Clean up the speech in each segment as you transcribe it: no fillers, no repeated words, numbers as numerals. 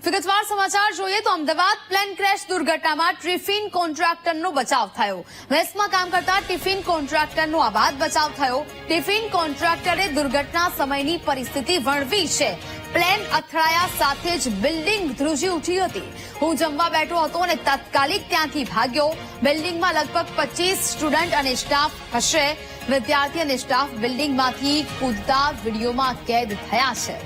વિગતવાર સમાચાર જોઈએ તો અમદાવાદ પ્લેન ક્રેશ દુર્ઘટનામાં ટિફિન કોન્ટ્રાક્ટરનો બચાવ થયો. વેસ્ટમાં કામ કરતા ટિફિન કોન્ટ્રાક્ટરનો આબાદ બચાવ થયો. ટિફિન કોન્ટ્રાક્ટરે દુર્ઘટના સમયની પરિસ્થિતિ વર્ણવી છે. પ્લેન અથડાયા સાથે જ બિલ્ડિંગ ધ્રુજી ઉઠી હતી. હું જમવા બેઠો હતો અને તાત્કાલિક ત્યાંથી ભાગ્યો. બિલ્ડિંગમાં લગભગ 25 સ્ટુડન્ટ અને સ્ટાફ હશે. વિદ્યાર્થી અને સ્ટાફ બિલ્ડિંગમાંથી કૂદતા વિડીયોમાં કેદ થયા છે.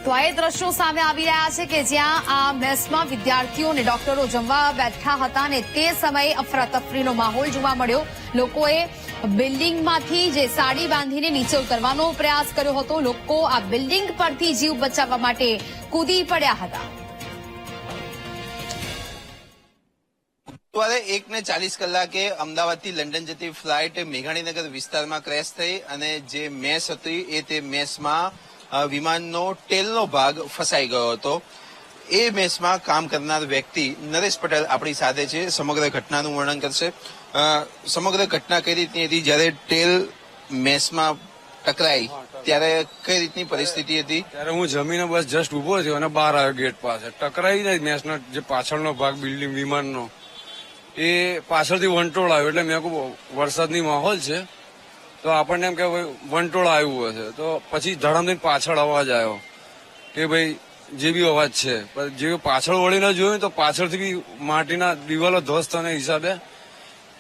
તો આ દ્રશ્યો સામે આવી રહ્યા છે કે જ્યાં આ મેસમાં વિદ્યાર્થીઓ અને ડોક્ટરો જમવા બેઠા હતા અને તે સમયે અફરાતફરીનો માહોલ જોવા મળ્યો. લોકોએ બિલ્ડિંગમાંથી જે સાડી બાંધીને નીચે ઉતરવાનો પ્રયાસ કર્યો હતો. લોકો આ બિલ્ડિંગ પરથી જીવ બચાવવા માટે કૂદી પડ્યા હતા. સવારે 1:40 કલાકે અમદાવાદથી લંડન જતી ફ્લાઇટ મેઘાણીનગર વિસ્તારમાં ક્રેશ થઈ અને જે મેસ હતી એ તે મેસમાં વિમાનનો ટેલનો ભાગ ફસાઈ ગયો હતો. એ મેસમાં કામ કરનાર વ્યક્તિ નરેશ પટેલ આપણી સાથે છે. સમગ્ર ઘટનાનું વર્ણન કરશે. સમગ્ર ઘટના કઈ રીતની હતી? જયારે ટેલ મેસમાં ટકરાઈ ત્યારે કઈ રીતની પરિસ્થિતિ હતી? ત્યારે હું જમીને બસ જસ્ટ ઉભો થયો અને બહાર આવ્યો ગેટ પાસે. ટકરાઈ જાય મેસનો જે પાછળનો ભાગ બિલ્ડિંગ વિમાનનો એ પાછળથી વંટોળ આવ્યો. એટલે મેં કહું વરસાદની માહોલ છે તો આપણને એમ કે વંટોળ આવ્યું હશે. તો પછી ધડામથી પાછળ અવાજ આવ્યો કે ભાઈ જે બી અવાજ છે. જે પાછળ વળીને જોયું તો પાછળથી બી માટીના દિવાલો ધ્વસ્ત થવાના હિસાબે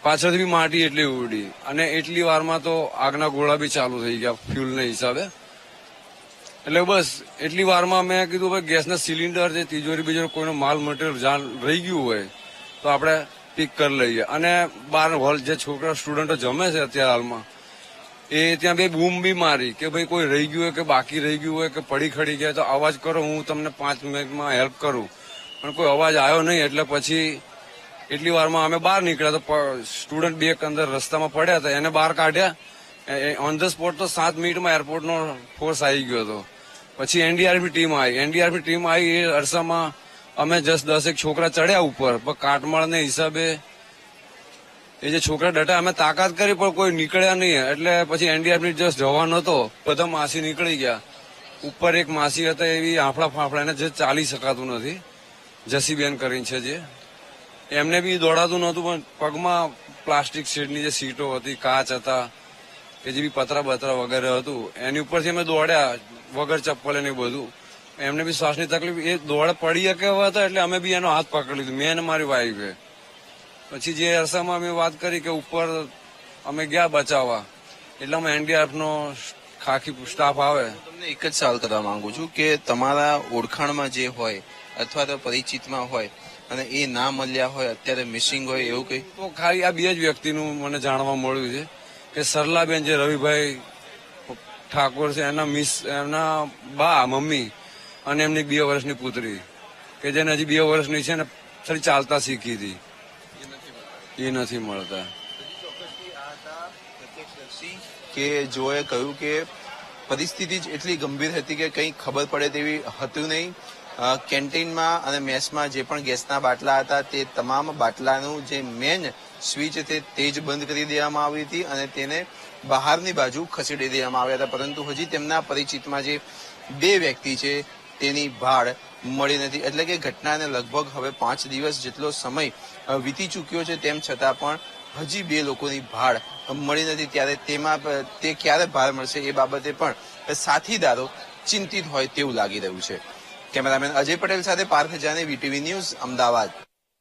પાછળથી બી માટી એટલી ઉડી અને એટલી વારમાં તો આગના ગોળા બી ચાલુ થઈ ગયા ફ્યુલના હિસાબે. એટલે બસ એટલી વારમાં મેં કીધું ભાઈ ગેસના સિલિન્ડર છે, તિજોરી બીજો કોઈનો માલ મટીરિયલ રહી ગયું હોય તો આપણે પિક કરી લઈએ. અને બાર હોલ જે છોકરા સ્ટુડન્ટો જમે છે અત્યારે હાલમાં એ ત્યાં બે બૂમ બી મારી કે ભાઈ કોઈ રહી ગયું હોય કે બાકી રહી ગયું હોય કે પડી ખડી ગયા તો અવાજ કરો, હું તમને 5 મિનિટમાં હેલ્પ કરું. પણ કોઈ અવાજ આવ્યો નહીં. એટલે પછી એટલી વારમાં અમે બહાર નીકળ્યા તો સ્ટુડન્ટ બે અંદર રસ્તામાં પડ્યા હતા. એને બહાર કાઢ્યા. ઓન ધ સ્પોટ તો 7 મિનિટમાં એરપોર્ટનો ફોર્સ આવી ગયો હતો. પછી એનડીઆરએફ ટીમ આવી. એનડીઆરએફ ટીમ આવી એ અરસામાં અમે જસ્ટ 10 છોકરા ચડ્યા ઉપર. પણ કાટમાળને હિસાબે એ જે છોકરા ડટા અમે તાકાત કરી પણ કોઈ નીકળ્યા નહીં. એટલે પછી એનડીઆરએફ જસ્ટ જવાન હતો. બધા માસી નીકળી ગયા. ઉપર એક માસી હતા એવી આફડા ફાફડા એને જે ચાલી શકાતું નથી. જસીબેન કરીને છે જે એમને બી દોડાતું નહોતું પણ પગમાં પ્લાસ્ટિક શેડની જે સીટો હતી, કાચ હતા કે જે બી પતરા બતરા વગેરે હતું એની ઉપરથી અમે દોડ્યા વગર ચપ્પલ ને બધું. એમને બી શ્વાસની તકલીફ એ દોડ પડી કે હતા એટલે અમે બી એનો હાથ પકડી લીધો. મેં મારી વાઈફે. પછી જે અરસામાં અમે વાત કરી કે ઉપર અમે ગયા બચાવવા એટલામાં એનડીઆરએફનો ખાખી સ્ટાફ આવે. તમને એક જ સવાલ કરવા માંગુ છું કે તમારા ઓળખાણમાં જે હોય અથવા તો પરિચિતમાં હોય અને એ ના મળ્યા હોય, અત્યારે મિસિંગ હોય એવું કઈ? તો ખાલી આ બે જ વ્યક્તિનું મને જાણવા મળ્યું છે કે સરલાબેન જે રવિભાઈ ઠાકોર છે એના બા મમ્મી અને એમની 2 વર્ષની પુત્રી કે જેને હજી 2 વર્ષની છે ને ખાલી ચાલતા શીખી હતી એ નથી મળતા. કે જોએ કહ્યું કે પરિસ્થિતિ જ એટલી ગંભીર હતી કે કંઈ ખબર પડે તેવી હતું નહીં. કેન્ટીનમાં અને મેસમાં જે પણ ગેસના બાટલા હતા તે તમામ બાટલાનું જે મેન સ્વિચ તે જ બંધ કરી દેવામાં આવી હતી અને તેને બહારની બાજુ ખસેડી દેવામાં આવ્યા હતા. પરંતુ હજી તેમના પરિચિતમાં જે 2 વ્યક્તિ છે તેની ભાળ મળી નથી. એટલે કે ઘટનાને લગભગ હવે 5 દિવસ જેટલો સમય વીતી ચૂક્યો છે તેમ છતાં પણ હજી 2 લોકોની ભાળ મળી નથી. ત્યારે તેમાં તે ક્યારે ભાળ મળશે એ બાબતે પણ સાથીદારો ચિંતિત હોય તેવું લાગી રહ્યું છે. કેમેરામેન અજય પટેલ સાથે પાર્થ જાની, વીટીવી ન્યૂઝ, અમદાવાદ.